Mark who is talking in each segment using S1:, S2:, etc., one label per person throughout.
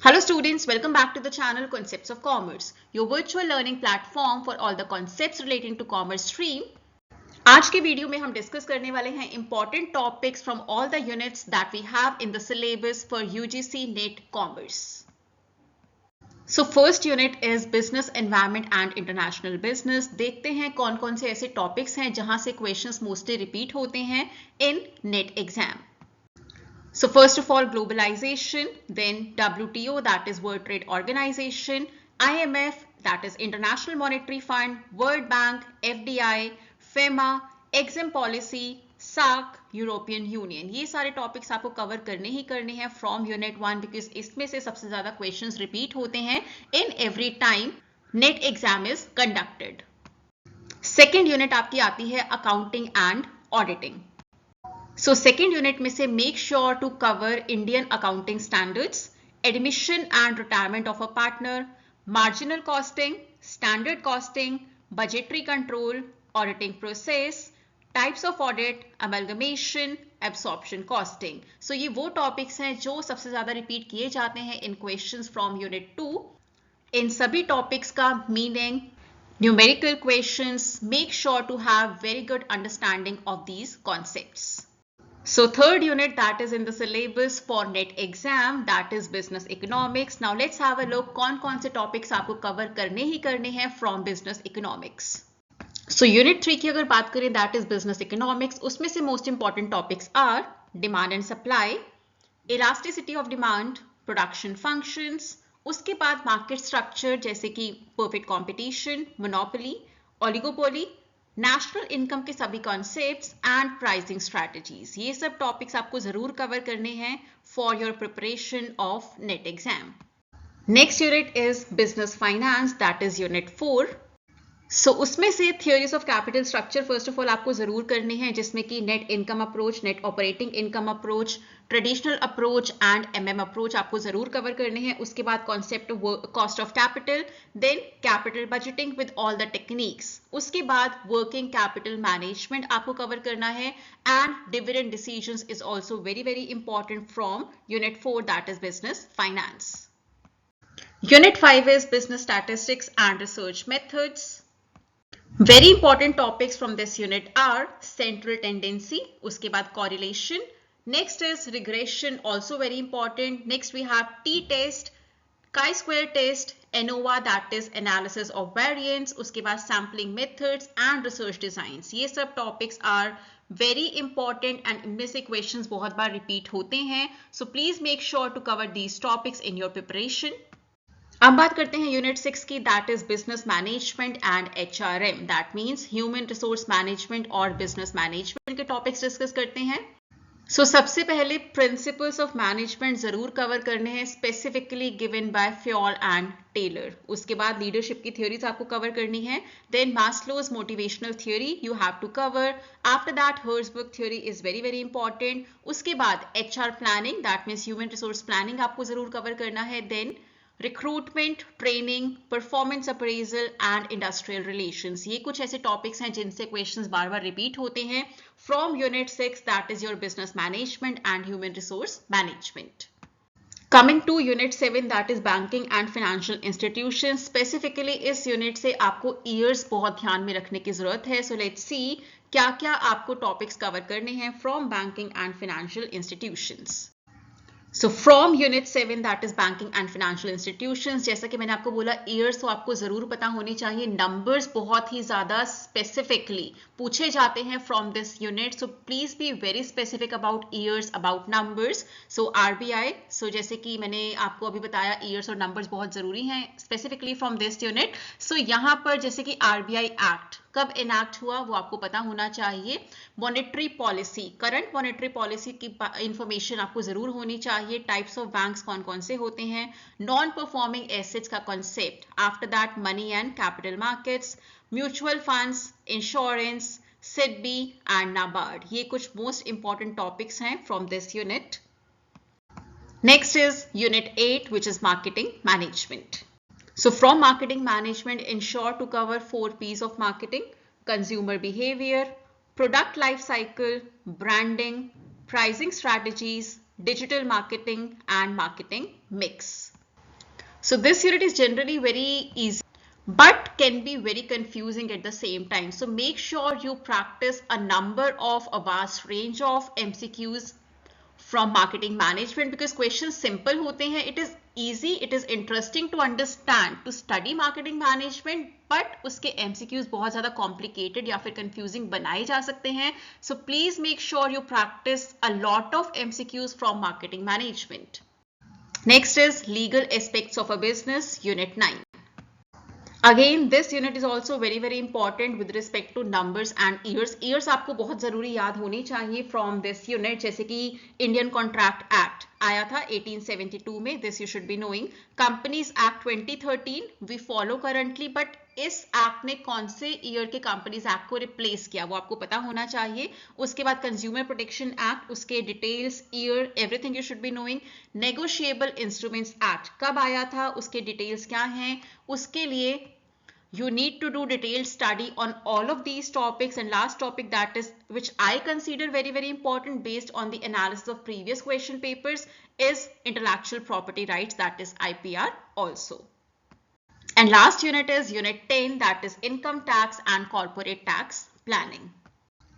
S1: Hello students, welcome back to the channel Concepts of Commerce, your virtual learning platform for all the concepts relating to commerce stream. आज के video में हम discuss करने वाले हैं important topics from all the units that we have in the syllabus for UGC NET Commerce. So first unit is business environment and international business. देखते हैं कौन कौन से ऐसे topics हैं जहां से questions mostly repeat होते हैं in NET exam. So first of all, globalization, then WTO, that is World Trade Organization, IMF, that is International Monetary Fund, World Bank, FDI, FEMA, EXIM Policy, SAARC, European Union. ये सारे topics आपको cover करने ही करने हैं from unit 1 because इसमें से सबसे ज्यादा क्वेश्चंस रिपीट होते हैं in every time net exam is conducted. Second unit आपकी आती है accounting and auditing. So second unit में से make sure to cover Indian accounting standards, admission and retirement of a partner, marginal costing, standard costing, budgetary control, auditing process, types of audit, amalgamation, absorption costing. So ये वो topics हैं जो सबसे ज़्यादा repeat किए जाते हैं in questions from unit 2. इन सभी topics का meaning, numerical questions, make sure to have very good understanding of these concepts. So third unit that is in the syllabus for NET exam, that is business economics. Now let's have a look कौन से topics आपको cover करने ही करने हैं from business economics. So unit 3 की अगर बात करें that is business economics, उसमें से most important topics are demand and supply, elasticity of demand, production functions, उसके बाद market structure जैसे कि perfect competition, monopoly, oligopoly, national income के सभी कॉन्सेप्ट्स एंड प्राइसिंग स्ट्रैटेजीज. ये सब टॉपिक्स आपको जरूर कवर करने हैं for your preparation of NET exam. Next unit is business finance, that is unit 4. So उसमें से theories of capital structure first of all आपको जरूर करने हैं जिसमें कि net income approach, net operating income approach, traditional approach and MM approach आपको जरूर कवर करने हैं. उसके बाद concept cost of capital, then capital budgeting with all the techniques. उसके बाद वर्किंग कैपिटल मैनेजमेंट आपको कवर करना है and dividend decisions is also very very important from unit 4 that is business finance. Unit 5 is business statistics and research methods. Very important topics from this unit are central tendency, उसके बाद correlation, next is regression, also very important. Next we have t-test, chi-square test, ANOVA that is analysis of variance, उसके बाद sampling methods and research designs. ये सब topics are very important and इनमें से questions बहुत बार repeat होते हैं. So please make sure to cover these topics in your preparation. अब बात करते हैं यूनिट 6 की, that is business management and HRM, that means human resource management और बिजनेस मैनेजमेंट के टॉपिक्स डिस्कस करते हैं. सो सबसे पहले प्रिंसिपल्स ऑफ मैनेजमेंट जरूर कवर करने हैं, specifically given by Fayol and Taylor. उसके बाद लीडरशिप की थ्योरीज आपको कवर करनी है. Then Maslow's motivational theory you have to cover. After that Herzberg theory is very very important. उसके बाद HR planning, that means human resource planning आपको जरूर कवर करना है. Then recruitment, training, performance appraisal and industrial relations. ये कुछ ऐसे topics हैं जिनसे क्वेश्चंस बार बार रिपीट होते हैं from unit 6 that is your business management and human resource management. Coming to unit 7 that is banking and financial institution. Specifically इस unit से आपको ईयर्स बहुत ध्यान में रखने की जरूरत है. सो लेट्स सी क्या क्या आपको टॉपिक्स कवर करने हैं from banking and financial institutions. So from unit 7 that is banking and financial institutions, जैसा कि मैंने आपको बोला ईयर्स तो आपको जरूर पता होनी चाहिए. नंबर्स बहुत ही ज्यादा स्पेसिफिकली पूछे जाते हैं from this unit, so please be very specific about years, about numbers. So RBI, सो जैसे कि मैंने आपको अभी बताया ईयर्स और नंबर्स बहुत जरूरी हैं स्पेसिफिकली फ्रॉम दिस यूनिट. सो यहाँ पर जैसे कि RBI एक्ट कब इनैक्ट हुआ वो आपको पता होना चाहिए. Monetary policy, current monetary policy की इंफॉर्मेशन आपको जरूर होनी चाहिए. टाइप्स ऑफ बैंक्स कौन कौन से होते हैं, नॉन परफॉर्मिंग एसेट्स का concept, after that money and capital markets, mutual funds, insurance, SIDBI and NABARD. ये कुछ मोस्ट इंपॉर्टेंट टॉपिक्स हैं from this unit. Next is unit 8 which is marketing management. So from marketing management, ensure to cover 4 P's of marketing: consumer behavior, product life cycle, branding, pricing strategies, digital marketing and marketing mix. So this unit is generally very easy but can be very confusing at the same time. So make sure you practice a number of a vast range of MCQs from marketing management because questions simple होते हैं. It is easy, it is interesting to understand, to study marketing management, but उसके MCQs बहुत ज़्यादा complicated या फिर confusing बनाए जा सकते हैं. So please make sure you practice a lot of MCQs from marketing management. Next is legal aspects of a business, Unit 9. Again, this unit is also very important with respect to numbers and years. Years आपको बहुत ज़रूरी याद होनी चाहिए from this unit, जैसे कि Indian Contract Act आया था 1872 में. This you should be knowing. Companies Act 2013 we follow currently, but इस एक्ट ने कौन से ईयर के कंपनीज एक्ट को रिप्लेस किया वो आपको पता होना चाहिए. उसके बाद कंज्यूमर प्रोटेक्शन एक्ट, उसके details, year, everything you should be knowing. Negotiable instruments act कब आया था, उसके डिटेल्स क्या हैं, उसके लिए you need to do detailed study on all of these topics. And last topic that is which I consider very important based on the analysis of previous question papers is intellectual property rights, that is IPR also. And last unit is unit 10, that is income tax and corporate tax planning.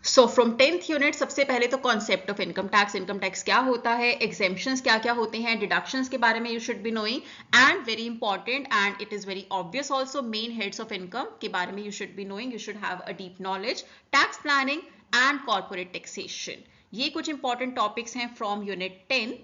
S1: So from 10th unit सबसे पहले तो concept of income tax क्या होता है, exemptions क्या होते हैं, deductions के बारे में you should be knowing, and very important and it is very obvious also main heads of income के बारे में you should be knowing, you should have a deep knowledge, tax planning and corporate taxation. ये कुछ important topics हैं from unit 10.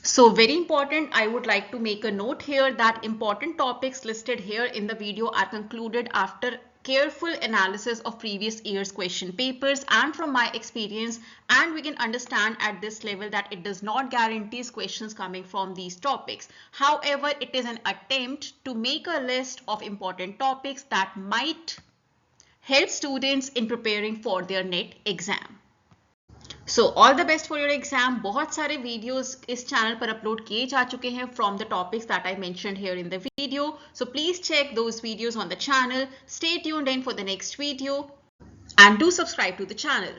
S1: So very important, I would like to make a note here that important topics listed here in the video are concluded after careful analysis of previous year's question papers and from my experience, and we can understand at this level that it does not guarantee questions coming from these topics. However, it is an attempt to make a list of important topics that might help students in preparing for their NET exam. So all the best for your exam. बहुत सारे videos इस channel पर upload किए जा चुके हैं from the topics that I mentioned here in the video. So please check those videos on the channel. Stay tuned in for the next video and do subscribe to the channel.